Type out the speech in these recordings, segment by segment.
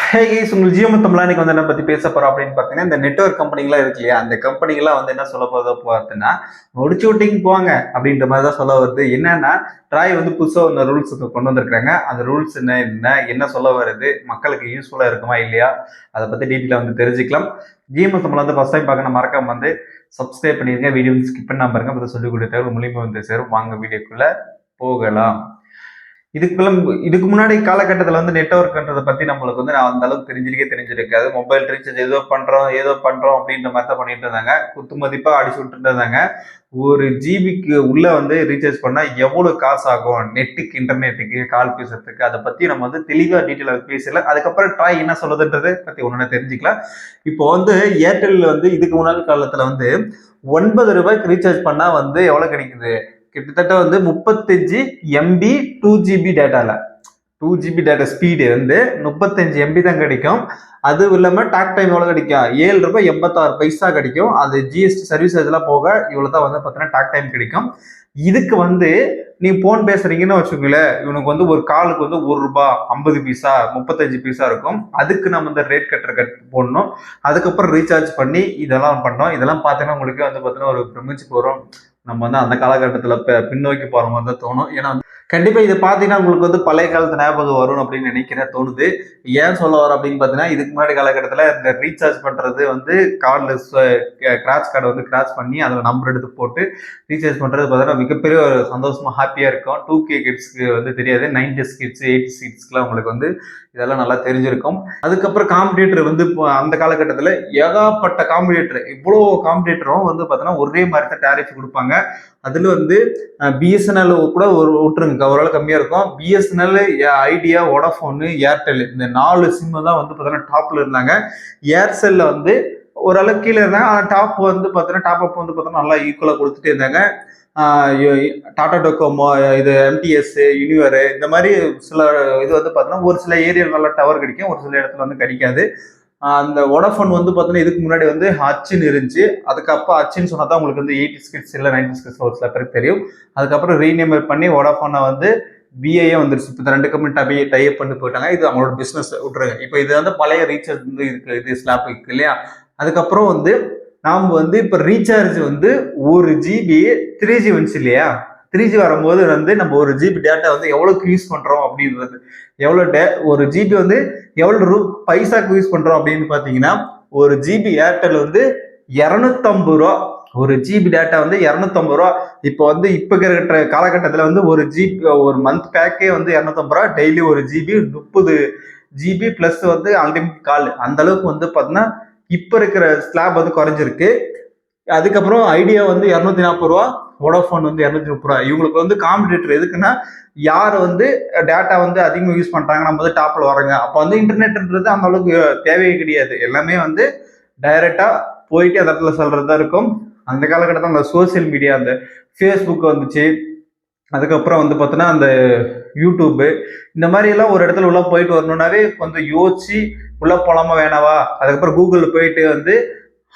Hey guys, உங்கள் ஜியோ தமிழா இன்னைக்கு வந்து என்ன பத்தி பேச போறோம் அப்படின்னு பார்த்தீங்கன்னா, இந்த நெட்வொர்க் கம்பெனிலாம் இருக்கு இல்லையா, அந்த கம்பெனிலாம் வந்து என்ன சொல்ல போதோ பார்த்தீங்கன்னா, முடிச்சு விட்டிங்க போங்க அப்படின்ற மாதிரி தான் சொல்ல வருது. என்னன்னா, ட்ராய் வந்து புதுசா ஒரு ரூல்ஸ் கொண்டு வந்திருக்காங்க. அந்த ரூல்ஸ் என்ன சொல்ல வருது, மக்களுக்கு யூஸ்ஃபுல்லா இருக்குமா இல்லையா, அதை பத்தி டீட்டெயிலாக வந்து தெரிஞ்சுக்கலாம். ஜிஎம் தமிழ் வந்து ஃபர்ஸ்ட் டைம் பார்க்க மறக்காம வந்து சப்ஸ்கிரைப் பண்ணிருங்க, வீடியோ வந்து ஸ்கிப் பண்ணாம பாருங்க, அப்போ சொல்லி கொடுத்த மூலியமா வந்து சேரும். வாங்க வீடியோக்குள்ள போகலாம். இதுக்குள்ள இதுக்கு முன்னாடி காலகட்டத்தில் வந்து நெட்வொர்க்ன்றதை பத்தி நம்மளுக்கு வந்து நான் அந்த அளவுக்கு தெரிஞ்சிருக்காது. மொபைல் ரீசார்ஜ் ஏதோ பண்றோம் அப்படின்ற மாதிரி தான் பண்ணிட்டு இருந்தாங்க. குத்து மதிப்பா அடிச்சு விட்டுட்டு இருந்தாங்க. ஒரு ஜிபிக்கு உள்ள வந்து ரீசார்ஜ் பண்ணா எவ்வளவு காசு ஆகும், நெட்டுக்கு இன்டர்நெட்டுக்கு கால் பேசுறதுக்கு, அதை பத்தி நம்ம வந்து தெளிவா டீட்டெயிலாக பேசல. அதுக்கப்புறம் ட்ராய் என்ன சொல்லுதுன்றதை பத்தி ஒன்னு தெரிஞ்சுக்கலாம். இப்போ வந்து ஏர்டெல் வந்து இதுக்கு முன்னாடி காலத்துல வந்து 9 ரூபாய்க்கு ரீசார்ஜ் பண்ணா வந்து எவ்வளவு கிடைக்குது, கிட்டத்தட்ட வந்து 35 MB 2GB டேட்டால 2GB data speed வந்து 35 MB தான் கிடைக்கும். அது இல்லாம டாக் டைம் எவ்வளவு கிடைக்கும், ₹7.86 கிடைக்கும். அது ஜிஎஸ்டி சர்வீஸ் இதெல்லாம் போக இவ்வளவுதான் வந்து பார்த்தீங்கன்னா டாக் டைம் கிடைக்கும். இதுக்கு வந்து நீ போன் பேசுறீங்கன்னு வச்சுக்கோங்களேன், இவனுக்கு வந்து ஒரு காலுக்கு வந்து ₹1.50 35 இருக்கும். அதுக்கு நம்ம இந்த ரேட் கட் போடணும். அதுக்கப்புறம் ரீசார்ஜ் பண்ணி இதெல்லாம் பண்ணோம். இதெல்லாம் பார்த்தீங்கன்னா உங்களுக்கு வந்து பார்த்தீங்கன்னா ஒரு பிரமிச்சுக்கு வரும். நம்ம வந்து அந்த காலகட்டத்தில் பின்னோக்கி போற மாதிரி தான் தோணும். ஏன்னா கண்டிப்பா இதை பார்த்தீங்கன்னா உங்களுக்கு வந்து பழைய காலத்து ஞாபகம் வரும் அப்படின்னு நினைக்கிறேன், தோணுது. ஏன் சொல்ல வர அப்படின்னு பார்த்தீங்கன்னா, இதுக்கு முன்னாடி காலகட்டத்தில் இந்த ரீசார்ஜ் பண்றது வந்து கார்டில் கிராச் கார்டை வந்து கிராச் பண்ணி அதில் நம்பர் எடுத்து போட்டு ரீசார்ஜ் பண்றது பார்த்தீங்கன்னா மிகப்பெரிய ஒரு சந்தோஷமா ஹாப்பியா இருக்கும். 2K கிட்ஸ்க்கு வந்து தெரியாது, 90s கிட்ஸ் 80s கிட்ஸ்க்குலாம் உங்களுக்கு வந்து இதெல்லாம் நல்லா தெரிஞ்சிருக்கும். அதுக்கப்புறம் காம்படிட்டர் வந்து அந்த காலகட்டத்தில் ஏகப்பட்ட காம்படிட்டர், இவ்வளோ காம்படிட்டரும் வந்து பார்த்தீங்கன்னா ஒரே மாதிரி தான் டேரிஃப் கொடுப்பாங்க. அதுல வந்து பிஎஸ்என்எல் கூட ஒரு விட்டுருங்க, ஓரளவு கம்மியா இருக்கும். பிஎஸ்என்எல், ஐடியா, வோடாஃபோனு, ஏர்டெல், இந்த 4 சிம் தான் வந்து பார்த்தீங்கன்னா டாப்ல இருந்தாங்க. ஏர்செல்ல வந்து ஓரளவு கீழே இருந்தாங்க. ஆனால் டாப் வந்து பார்த்தீங்கன்னா டாப் அப் வந்து பார்த்தீங்கன்னா நல்லா ஈக்குவலாக கொடுத்துட்டே இருந்தாங்க. டாடா டோகோமோ, இது எம்டிஎஸ், யூனிவர், இந்த மாதிரி சில இது வந்து பார்த்தீங்கன்னா ஒரு சில ஏரியா நல்லா டவர் கிடைக்கும், ஒரு சில இடத்துல வந்து கிடைக்காது. அந்த வோடாஃபோன் வந்து பார்த்தீங்கன்னா இதுக்கு முன்னாடி வந்து ஹச்சின்னு இருந்துச்சு. அதுக்கப்புறம் ஹச்சின்னு சொன்னா தான் உங்களுக்கு வந்து 80s கிட்ஸ் இல்லை 90s கிட்ஸ் ஒரு சில பேருக்கு தெரியும். அதுக்கப்புறம் ரீநேம் பண்ணி வோடாஃபோனை வந்து பிஐஏ வந்துருச்சு. இப்போ 2 கம்பெனி டைப் பண்ணி போயிட்டாங்க. இது அவங்களோட பிஸ்னஸ் விட்டுருங்க. இப்போ இது வந்து பழைய ரீசார்ஜ் வந்து இருக்கு, இது ஸ்லாப் இருக்கு இல்லையா. அதுக்கப்புறம் வந்து நாம் வந்து இப்போ ரீசார்ஜ் வந்து 1 GB 3G வந்துச்சு இல்லையா. 3G வரும்போது வந்து நம்ம 1 GB டேட்டா வந்து எவ்வளோக்கு யூஸ் பண்றோம் அப்படின்றது, எவ்வளோ 1 GB வந்து எவ்வளோ பைசாக்கு யூஸ் பண்றோம் அப்படின்னு பார்த்தீங்கன்னா, 1 GB ஏர்டெல் வந்து 250 ரூபா. 1 GB டேட்டா வந்து 250 ரூபா. இப்போ வந்து இப்போ இருக்கிற காலகட்டத்தில் வந்து 1 GB ஒரு மந்த் பேக்கே வந்து 250 ரூபா. டெய்லி 1 GB 30 GB பிளஸ் வந்து அன்லிமிட் கால். அந்த அளவுக்கு வந்து பார்த்தீங்கன்னா இப்போ இருக்கிற ஸ்லாப் வந்து குறைஞ்சிருக்கு. அதுக்கப்புறம் ஐடியா வந்து 240 ரூபா, வோடாஃபோன் வந்து 230 ரூபா. இவங்களுக்கு வந்து காம்படிட்டர் எதுக்குன்னா, யார் வந்து டேட்டா வந்து அதிகமாக யூஸ் பண்றாங்க, நம்ம வந்து டாப்ல வராங்க. அப்போ வந்து இன்டர்நெட்ன்றது அந்த அளவுக்கு தேவையே கிடையாது. எல்லாமே வந்து டைரக்டா போயிட்டு அந்த இடத்துல சொல்றதா இருக்கும். அந்த காலகட்டத்தில் அந்த சோசியல் மீடியா, அந்த ஃபேஸ்புக் வந்துச்சு. அதுக்கப்புறம் வந்து பார்த்தோன்னா அந்த யூடியூப்பு, இந்த மாதிரி எல்லாம் ஒரு இடத்துல உள்ள போயிட்டு வரணும்னாவே கொஞ்சம் யோசிச்சு உள்ள போலாமா வேணாவா. அதுக்கப்புறம் கூகுளில் போயிட்டு வந்து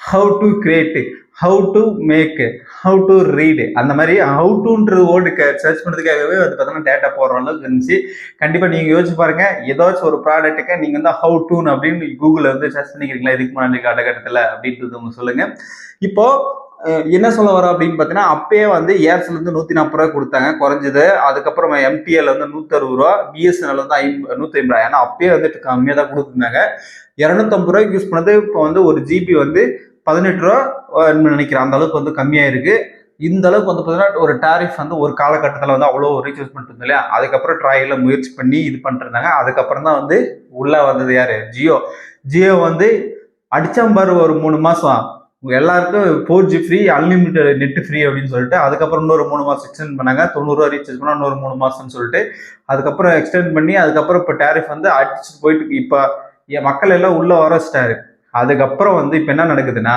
how to create, how to make, how to read, அந்த மாதிரி ஹவு டுன்றது வேர்டு சர்ச் பண்ணுறதுக்காகவே வந்து பார்த்தீங்கன்னா டேட்டா போடுற அளவுக்கு இருந்துச்சு. கண்டிப்பாக நீங்கள் யோசிச்சு பாருங்க, ஏதாச்சும் ஒரு ப்ராடக்ட்டுக்கு நீங்கள் வந்து ஹவு டூன் அப்படின்னு கூகுளில் வந்து சர்ச் பண்ணிக்கிறீங்களா இதுக்கு முன்னாடி காலகட்டத்தில் அப்படின்றது உங்க சொல்லுங்க. இப்போ என்ன சொல்ல வரோம் அப்படின்னு பார்த்தீங்கன்னா, அப்பயே வந்து ஏர்செல் வந்து 140 ரூபா கொடுத்தாங்க குறைஞ்சது. அதுக்கப்புறம் எம்டிஎல் வந்து 160 ரூபா, பிஎஸ்என்எல் வந்து 150 ரூபா. ஏன்னா அப்பயே வந்து கம்மியாக தான் கொடுத்துருந்தாங்க. 250 ரூபாய்க்கு யூஸ் பண்ணது இப்போ வந்து 1 GB வந்து 18 ரூபா நினைக்கிறேன். அந்த அளவுக்கு வந்து கம்மியா இருக்கு. இந்த அளவுக்கு வந்து பார்த்தீங்கன்னா ஒரு டாரிஃப் வந்து ஒரு காலகட்டத்தில் வந்து அவ்வளோ ரீசார்ஜ் பண்ணிட்டு இல்லையா. அதுக்கப்புறம் ட்ராயில முயற்சி பண்ணி இது பண்ணிட்டு இருந்தாங்க. அதுக்கப்புறம் தான் வந்து உள்ள வந்தது யாரு, ஜியோ. ஜியோ வந்து அடிச்சம்பாரு ஒரு 3 மாசம் எல்லாருக்கும் 4G free, unlimited net free அப்படின்னு சொல்லிட்டு. அதுக்கப்புறம் இன்னொரு 3 மாசம் எக்ஸ்டெண்ட் பண்ணாங்க. 90 ரூபா ரீசார்ஜ் பண்ணா இன்னொரு 3 மாசம்னு சொல்லிட்டு அதுக்கப்புறம் எக்ஸ்டெண்ட் பண்ணி அதுக்கப்புறம் இப்போ டாரிஃப் வந்து அடிச்சு போயிட்டு இப்போ என் மக்கள் எல்லாம் உள்ள வர வச்சிட்டாரு. அதுக்கப்புறம் வந்து இப்ப என்ன நடக்குதுன்னா,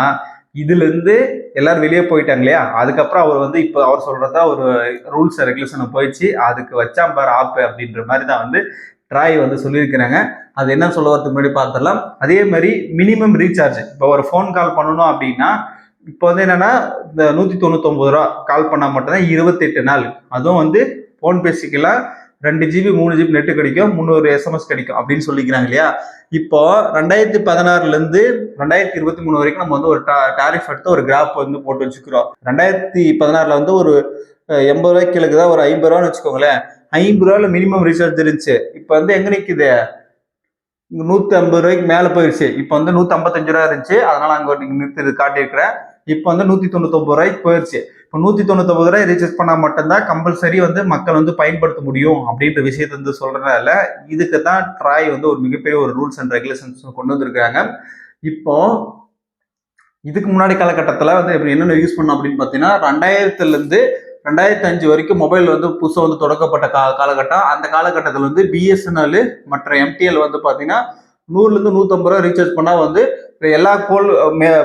இதுல இருந்து எல்லாரும் வெளியே போயிட்டாங்க இல்லையா. அதுக்கப்புறம் அவர் வந்து இப்ப அவர் சொல்றதா ஒரு ரூல்ஸ் ரெகுலேஷன் போயிடுச்சு. அதுக்கு வச்சாம் பாரு ஆப் அப்படின்ற மாதிரி தான் வந்து ட்ராய் வந்து சொல்லியிருக்கிறாங்க. அது என்ன சொல்ல வரதுக்கு முன்னாடி பார்த்துடலாம். அதே மாதிரி மினிமம் ரீசார்ஜ், இப்போ ஒரு ஃபோன் கால் பண்ணணும் அப்படின்னா இப்போ வந்து என்னன்னா இந்த 199 ரூபா கால் பண்ணா மட்டும்தான் 28 நாள். அதுவும் வந்து ஃபோன் பேசிக்கலாம் 2 GB 3 GB நெட் கிடைக்கும், 300 SMS கிடைக்கும் அப்படின்னு சொல்லிக்கிறாங்க இல்லையா. இப்போ 2016 2023 வரைக்கும் நம்ம வந்து ஒரு டாரிஃப் எடுத்து ஒரு கிராஃப் வந்து போட்டு வச்சுக்கிறோம். 2016 வந்து ஒரு 80 ரூபாய்க்கு கீழே தான், ஒரு 50 ரூபான்னு வச்சுக்கோங்களேன். 50 ரூபாயில மினிமம் ரீசார்ஜ் இருந்துச்சு. இப்போ வந்து எங்க நிக்குது, 150 ரூபாய்க்கு மேல போயிருச்சு. இப்போ வந்து 155 ரூபா இருந்துச்சு, அதனால அங்க நிறுத்தி காட்டியிருக்கிறேன். இப்போ வந்து 199 ரூபாய்க்கு போயிருச்சு. இப்போ 199 ரூபாய் ரீசார்ஜ் பண்ணா மட்டும்தான் கம்பல்சரி வந்து மக்கள் வந்து பயன்படுத்த முடியும் அப்படின்ற விஷயத்த வந்து சொல்றதுனால இதுக்கு தான் ட்ராய் வந்து ஒரு மிகப்பெரிய ஒரு ரூல்ஸ் அண்ட் ரெகுலேஷன்ஸ் கொண்டு வந்திருக்காங்க. இப்போ இதுக்கு முன்னாடி காலகட்டத்தில் வந்து என்னென்ன யூஸ் பண்ணோம் அப்படின்னு பார்த்தீங்கன்னா, 2000 2005 வரைக்கும் மொபைல் வந்து புதுசாக வந்து தொடக்கப்பட்ட காலகட்டம். அந்த காலகட்டத்தில் வந்து பிஎஸ்என்எல் மற்ற எம்டிஎல் வந்து பார்த்தீங்கன்னா 100 150 ரூபா ரீசார்ஜ் பண்ணால் வந்து எல்லா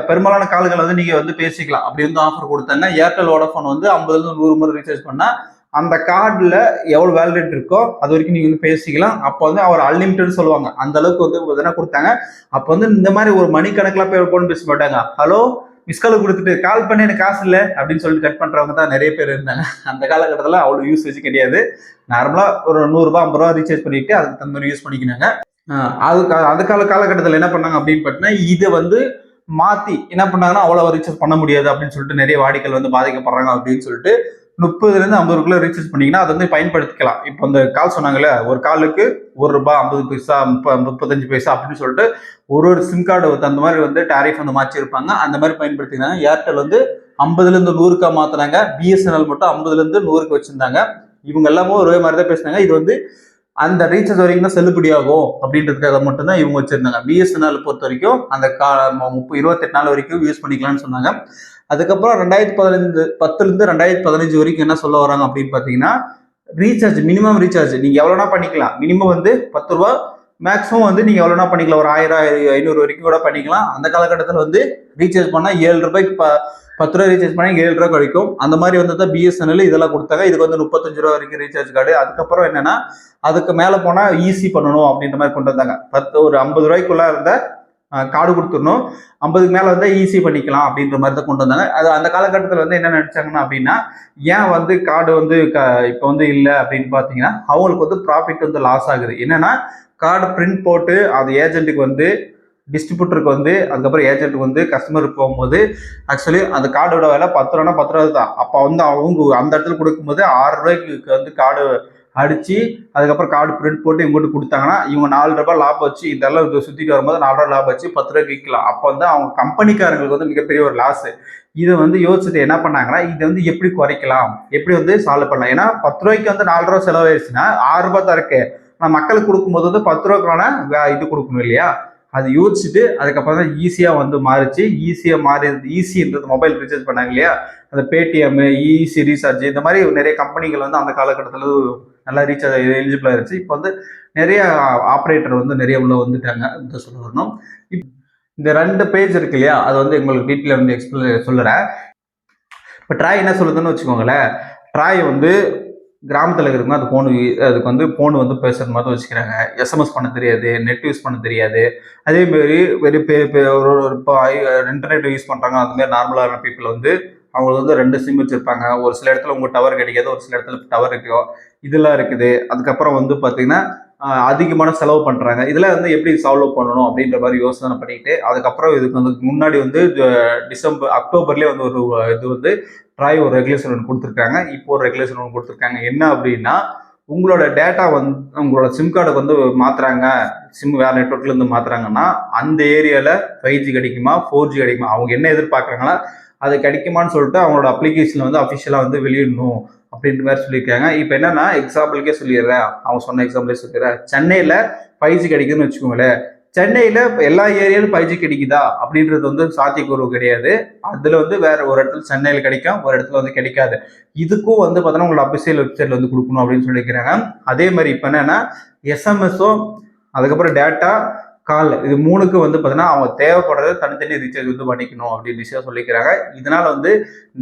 பெரும்பாலான காலங்களை வந்து நீங்கள் வந்து பேசிக்கலாம் அப்படி வந்து ஆஃபர் கொடுத்தாங்க. ஏர்டெல் வோடாஃபோன் வந்து 50 100 முறை ரீசார்ஜ் பண்ணால் அந்த கார்டில் எவ்வளோ வேலிடேட் இருக்கோ அது வரைக்கும் நீங்கள் வந்து பேசிக்கலாம். அப்போ வந்து அவர் அன்லிமிட்டட் சொல்லுவாங்க, அந்த அளவுக்கு வந்து எதனா கொடுத்தாங்க. அப்போ வந்து இந்த மாதிரி ஒரு மணிக்கணக்கில் போய் போன்னு பேச மாட்டாங்க. ஹலோ மிஸ்கால் கொடுத்துட்டு கால் பண்ணி எனக்கு காசு இல்லை அப்படின்னு சொல்லிட்டு கட் பண்றவங்க தான் நிறைய பேர் இருந்தாங்க. அந்த காலகட்டத்தில் அவ்வளோ யூசேஜ் கிடையாது. நார்மலா ஒரு 100 ரூபாய் 50 ரூபா ரீசார்ஜ் பண்ணிட்டு அதுக்கு தகுந்த மாதிரி யூஸ் பண்ணிக்கினாங்க. அந்த காலகட்டத்தில் என்ன பண்ணாங்க அப்படின்னு பார்த்தீங்கன்னா, இதை வந்து மாத்தி என்ன பண்ணாங்கன்னா அவ்வளவு ரீசார்ஜ் பண்ண முடியாது அப்படின்னு சொல்லிட்டு நிறைய வாடிக்கைகள் வந்து பாதிக்கப்படுறாங்க அப்படின்னு சொல்லிட்டு 30 ரூபாய் ரீசார்ஜ் பண்ணீங்கன்னா அதை வந்து பயன்படுத்திக்கலாம். இப்போ இந்த கால் சொன்னாங்கல்ல, ஒரு காலுக்கு 1 ரூபாய் 50 பைசா 35 பைசா அப்படின்னு சொல்லிட்டு ஒரு சிம் கார்டு அந்த மாதிரி வந்து டாரிஃப் வந்து மாற்றிருப்பாங்க. அந்த மாதிரி பயன்படுத்தினாங்க. ஏர்டெல் வந்து 50 100 மாத்தினாங்க. பிஎஸ்என்எல் மட்டும் 50 100 வச்சிருந்தாங்க. இவங்க எல்லாமே ஒரே மாதிரி தான் பேசினாங்க. இது வந்து அந்த ரீசார்ஜ் வரைக்கும் தான் செல்லுபடியாகும் அப்படின்றதுக்காக மட்டும்தான் இவங்க வச்சிருந்தாங்க. பிஎஸ்என்எல் பொறுத்த வரைக்கும் அந்த 28 நாள் வரைக்கும் யூஸ் பண்ணிக்கலாம்னு சொன்னாங்க. அதுக்கப்புறம் 2010 2015 வரைக்கும் என்ன சொல்ல வராங்க அப்படின்னு பார்த்தீங்கன்னா, ரீசார்ஜ் மினிமம் ரீசார்ஜ் நீங்க எவ்வளோனா பண்ணிக்கலாம். மினிமம் வந்து 10 ரூபா, மேக்ஸிமம் வந்து நீங்க எவ்வளோனா பண்ணிக்கலாம். ஒரு 1000 500 வரைக்கும் கூட பண்ணிக்கலாம். அந்த காலகட்டத்தில் வந்து ரீசார்ஜ் பண்ணா 7 ரூபாய்க்கு 10 ரூபாய் ரீசார்ஜ் பண்ணி 7 ரூபாய் கிடைக்கும். அந்த மாதிரி வந்து தான் பிஎஸ்என்எல் இதெல்லாம் கொடுத்தாங்க. இதுக்கு வந்து 35 ரூபா வரைக்கும் ரீசார்ஜ் கார்டு. அதுக்கப்புறம் என்னன்னா, அதுக்கு மேல போனா ஈஸி பண்ணணும் அப்படின்ற மாதிரி கொண்டு வந்தாங்க. ஒரு 50 ரூபாய்க்குள்ள இருந்த கார்டு கொடுத்துடணும், 50க்கு மேல வந்து ஈஸி பண்ணிக்கலாம் அப்படின்ற மாதிரி தான் கொண்டு வந்தாங்க. அது அந்த காலகட்டத்தில் வந்து என்ன நினைச்சாங்கன்னா அப்படின்னா, ஏன் வந்து கார்டு வந்து இப்போ வந்து இல்லை அப்படின்னு பார்த்தீங்கன்னா, அவங்களுக்கு வந்து ப்ராஃபிட் வந்து லாஸ் ஆகுது. என்னன்னா, கார்டு பிரிண்ட் போட்டு அது ஏஜென்ட்டுக்கு வந்து டிஸ்ட்ரிபியூட்டருக்கு வந்து அதுக்கப்புறம் ஏஜென்ட்டுக்கு வந்து கஸ்டமருக்கு போகும்போது ஆக்சுவலி அந்த கார்டோட விலை 10 ரூபா 10 ரூபா தான். அப்போ வந்து அவங்க அந்த இடத்துல கொடுக்கும்போது 6 ரூபாய்க்கு வந்து கார்டு அடிச்சு அதுக்கப்புறம் கார்டு பிரிண்ட் போட்டு இவங்ககிட்ட கொடுத்தாங்கன்னா இவங்க 4 ரூபாய் லாபம் வச்சு இதெல்லாம் சுத்திட்டு வரும்போது 4 ரூபாய் லாபம் வச்சு 10 ரூபாய்க்கு விற்கலாம். அப்போ வந்து அவங்க கம்பெனிக்காரங்களுக்கு வந்து மிகப்பெரிய ஒரு லாஸ். இதை வந்து யோசிச்சுட்டு என்ன பண்ணாங்கன்னா, இதை வந்து எப்படி குறைக்கலாம், எப்படி வந்து சால்வ் பண்ணலாம். ஏன்னா 10 ரூபாய்க்கு வந்து 4 ரூபாய் செலவாயிருச்சுன்னா 6 ரூபாய் தான் இருக்கு. நான் மக்களுக்கு கொடுக்கும்போது வந்து 10 ரூபாய்க்கான இது கொடுக்கணும் இல்லையா. அது யோசிச்சுட்டு அதுக்கப்புறம் தான் ஈஸியாக வந்து மாறிச்சு. ஈஸியாக மாறி ஈஸின்றது மொபைல் ரீசார்ஜ் பண்ணாங்க இல்லையா. அந்த பேடிஎம், ஈஸி ரீசார்ஜ் இந்த மாதிரி நிறைய கம்பெனிகள் வந்து அந்த காலகட்டத்தில் நல்லா ரீசார்ஜ் எலிஜிபிளாக இருந்துச்சு. இப்போ வந்து நிறைய ஆப்ரேட்டர் வந்து நிறைய உள்ள வந்துட்டாங்க அப்படின்னு சொல்ல வரணும். இந்த 2 பேஜ் இருக்கு இல்லையா, அது வந்து உங்களுக்கு டீட்டெயில் வந்து எக்ஸ்பிளைன் சொல்லுறேன். இப்போ ட்ராய் என்ன சொல்லுதுன்னு வச்சுக்கோங்களேன். ட்ராய் வந்து கிராமத்தில் இருக்கிறவங்க அதுக்கு வந்து ஃபோன் வந்து பேசுகிற மாதிரி வச்சுக்கிறாங்க. எஸ்எம்எஸ் பண்ண தெரியாது, நெட் யூஸ் பண்ண தெரியாது. அதேமாரி ஒரு இப்போ இன்டர்நெட் யூஸ் பண்ணுறாங்க. அதுமாதிரி நார்மலான பீப்புள் வந்து அவங்களுக்கு வந்து 2 சிம் வச்சுருப்பாங்க. ஒரு சில இடத்துல உங்களுக்கு டவர் கிடைக்காது, ஒரு சில இடத்துல டவர் இருக்கும். இதெல்லாம் இருக்குது. அதுக்கப்புறம் வந்து பார்த்தீங்கன்னா அதிகமான செலவு பண்ணுறாங்க. இதெல்லாம் வந்து எப்படி சால்வ் பண்ணணும் அப்படின்ற மாதிரி யோசனை பண்ணிக்கிட்டு அதுக்கப்புறம் இதுக்கு வந்து முன்னாடி வந்து அக்டோபர்லேயே வந்து ஒரு இது வந்து ட்ராய் ஒரு ரெகுலேஷன் ஒன்று கொடுத்துருக்காங்க. இப்போ ஒரு ரெகுலேஷன் ஒன்று கொடுத்துருக்காங்க. என்ன அப்படின்னா, உங்களோட டேட்டா வந்து உங்களோட சிம் கார்டை வந்து மாத்துறாங்க, சிம் வேற நெட்ஒர்க்ல இருந்து மாத்துறாங்கன்னா அந்த ஏரியால 5G கிடைக்குமா 4G கிடைக்குமா, அவங்க என்ன எதிர்பார்க்குறாங்களா அது கிடைக்குமான்னு சொல்லிட்டு அவங்களோட அப்ளிகேஷன்ல வந்து அஃபிஷியலாக வந்து வெளியிடணும் அப்படின்ற மாதிரி சொல்லியிருக்காங்க. இப்போ என்னன்னா எக்ஸாம்பிளுக்கே சொல்லிடுறேன், அவங்க சொன்ன எக்ஸாம்பிளே சொல்லிடுறேன். சென்னையில் 5G கிடைக்குதுன்னு வச்சுக்கோங்களேன். சென்னையில் எல்லா ஏரியாலும் 5G கிடைக்குதா அப்படின்றது வந்து சாத்தியக்கூறு கிடையாது. அதில் வந்து வேற ஒரு இடத்துல சென்னையில் கிடைக்கும், ஒரு இடத்துல வந்து கிடைக்காது. இதுக்கும் வந்து பார்த்தோன்னா உங்களோட அபிஷியல் வெப்சைட்ல வந்து கொடுக்கணும் அப்படின்னு சொல்லியிருக்கிறாங்க. அதே மாதிரி இப்போ என்னன்னா எஸ்எம்எஸும் அதுக்கப்புறம் டேட்டா கால் இது 3க்கு வந்து பார்த்தீங்கன்னா அவங்க தேவைப்படுறது தனித்தனி ரீசார்ஜ் வந்து பண்ணிக்கணும் அப்படின்னு விஷயம் சொல்லிக்கிறாங்க. இதனால வந்து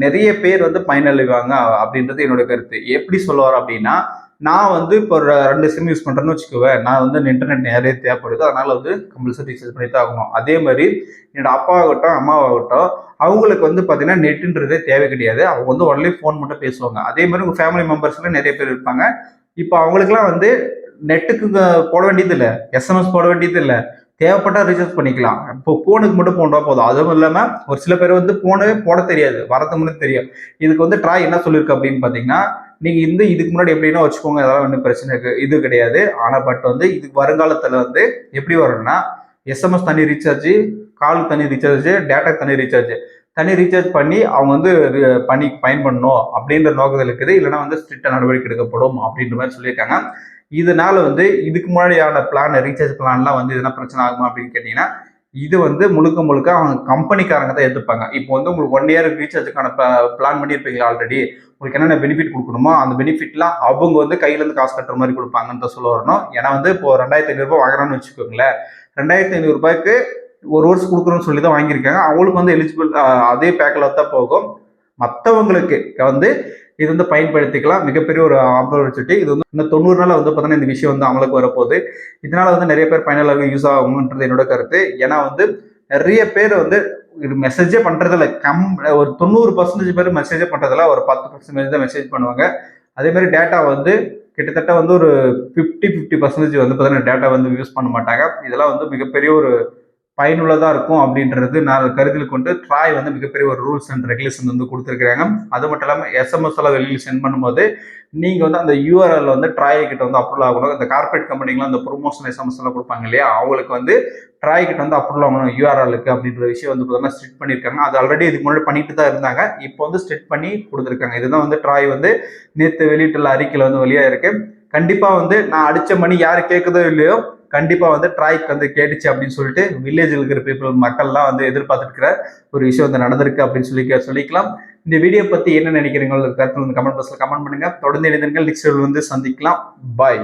நிறைய பேர் வந்து பயனடைவாங்க அப்படின்றது என்னோட கருத்து. எப்படி சொல்லுவார் அப்படின்னா, நான் வந்து இப்போ 2 சிம் யூஸ் பண்ணுறேன்னு வச்சுக்குவேன். நான் வந்து இன்டர்நெட் நிறைய தேவைப்படுது, அதனால வந்து கம்பல்சரி ரீசார்ஜ் பண்ணி தான் ஆகணும். அதே மாதிரி என்னோட அப்பாவாகட்டும் அம்மாவாகட்டும் அவங்களுக்கு வந்து பார்த்தீங்கன்னா நெட்டுன்றதே தேவை கிடையாது. அவங்க வந்து உடனே ஃபோன் மட்டும் பேசுவாங்க. அதே மாதிரி உங்கள் ஃபேமிலி மெம்பர்ஸ்ல நிறைய பேர் இருப்பாங்க. இப்போ அவங்களுக்குலாம் வந்து நெட்டுக்கு போட வேண்டியது இல்லை, எஸ்எம்எஸ் போட வேண்டியது இல்லை, தேவைப்பட்டா ரீசார்ஜ் பண்ணிக்கலாம். இப்போ போனுக்கு மட்டும் போனா போதும். அதுவும் இல்லாம ஒரு சில பேர் வந்து போனு போட தெரியாது, வரது முன்னாடி தெரியும். இதுக்கு வந்து ட்ராய் என்ன சொல்லியிருக்கு அப்படின்னு பாத்தீங்கன்னா, நீங்க இந்த இதுக்கு முன்னாடி எப்படின்னா வச்சுக்கோங்க, அதெல்லாம் ஒன்றும் பிரச்சனை இது கிடையாது. ஆனா பட் வந்து இதுக்கு வருங்காலத்துல வந்து எப்படி வரும்னா, எஸ்எம்எஸ் தனி ரீசார்ஜ், கால் தனி ரீசார்ஜ், டேட்டா தனி ரீசார்ஜ், தனி ரீசார்ஜ் பண்ணி அவங்க வந்து பண்ணி பயன்படணும் அப்படின்ற நோக்கத்தில் இருக்குது. இல்லைன்னா வந்து ஸ்ட்ரிக்டா நடவடிக்கை எடுக்கப்படும் அப்படின்ற மாதிரி சொல்லியிருக்காங்க. இதனால வந்து இதுக்கு முன்னாடியான பிளான், ரீசார்ஜ் பிளான்லாம் வந்து எதனா பிரச்சனை ஆகுமா அப்படின்னு கேட்டீங்கன்னா, இது வந்து முழுக்க முழுக்க அவங்க கம்பெனிக்காரங்க தான் எடுத்துப்பாங்க. இப்போ வந்து உங்களுக்கு 1 இயர் ரீசார்ஜுக்கான பிளான் பண்ணியிருப்பீங்களா ஆல்ரெடி, உங்களுக்கு என்னென்ன பெனிஃபிட் கொடுக்கணுமோ அந்த பெனிஃபிட்லாம் அவங்க வந்து கையில இருந்து காசு கட்டுற மாதிரி கொடுப்பாங்கன்னு தான் சொல்ல வரணும். ஏன்னா வந்து இப்போ 2500 ரூபாய் வாங்குறான்னு வச்சுக்கோங்களேன், 2500 ரூபாய்க்கு ஒரு வருஷம் கொடுக்குறோன்னு சொல்லி தான் வாங்கியிருக்காங்க. அவங்களுக்கு வந்து எலிஜிபிள் அதே பேக்கில் தான் போகும். மற்றவங்களுக்கு வந்து இது வந்து பயன்படுத்திக்கலாம். மிகப்பெரிய ஒரு ஆப்பர்ச்சுனிட்டி. இது வந்து இந்த 90 நாள் வந்து பார்த்தீங்கன்னா இந்த விஷயம் வந்து அமலுக்கு வரப்போகுது. இதனால வந்து நிறைய பேர் பயனாளர்கள் யூஸ் ஆகும்ன்றது என்னோட கருத்து. ஏன்னா வந்து நிறைய பேர் வந்து இது மெசேஜே பண்றதில்ல. ஒரு 90% பேர் மெசேஜே பண்றதில்ல. ஒரு 10% தான் மெசேஜ் பண்ணுவாங்க. அதே மாதிரி டேட்டா வந்து கிட்டத்தட்ட வந்து ஒரு 50% வந்து பார்த்தீங்கன்னா டேட்டா வந்து யூஸ் பண்ண மாட்டாங்க. இதெல்லாம் வந்து மிகப்பெரிய ஒரு பயனுள்ளதா இருக்கும் அப்படின்றது நான் கருத்தில் கொண்டு ட்ராய் வந்து மிகப்பெரிய ஒரு ரூல்ஸ் அண்ட் ரெகுலேஷன் வந்து கொடுத்துருக்காங்க. அது மட்டும் இல்லாமல் எஸ்எம்எஸ் எல்லாம் வெளியில் சென்ட் பண்ணும்போது நீங்க வந்து அந்த யூஆர்எல் வந்து ட்ராய் கிட்ட வந்து அப்ரூவல் ஆகணும். இந்த கார்பரேட் கம்பெனிங்களாம் அந்த ப்ரொமோஷன் எஸ்எம்எஸ் எல்லாம் கொடுப்பாங்க இல்லையா, அவங்களுக்கு வந்து ட்ராய் கிட்ட வந்து அப்ரூவல் ஆகணும் யூஆர்எலுக்கு அப்படின்ற விஷயம் வந்து பார்த்தீங்கன்னா ஸ்ட்ரிக்ட் பண்ணியிருக்காங்க. அது ஆல்ரெடி இதுக்கு முன்னாடி பண்ணிட்டு தான் இருந்தாங்க. இப்போ வந்து ஸ்ட்ரிக்ட் பண்ணி கொடுத்துருக்காங்க. இதுதான் வந்து ட்ராய் வந்து நேற்று வெளியிட்டுள்ள அறிக்கையில் வந்து வெளியா இருக்கு. கண்டிப்பா வந்து நான் அடிச்ச மணி யாரு கேட்குதோ இல்லையோ, கண்டிப்பா வந்து ட்ராய்க்கு வந்து கேட்டுச்சு அப்படின்னு சொல்லிட்டு வில்லேஜில் இருக்கிற பீப்புள் மக்கள்லாம் வந்து எதிர்பார்த்துட்டு இருக்கிற ஒரு விஷயம் வந்து நடந்திருக்கு அப்படின்னு சொல்லிக்கலாம். இந்த வீடியோ பத்தி என்ன நினைக்கிறீங்களோ கருத்து வந்து கமெண்ட் பாக்ஸ்ல கமெண்ட் பண்ணுங்க. தொடர்ந்து இணைந்திருங்கள். நெக்ஸ்ட் வந்து சந்திக்கலாம். பாய்.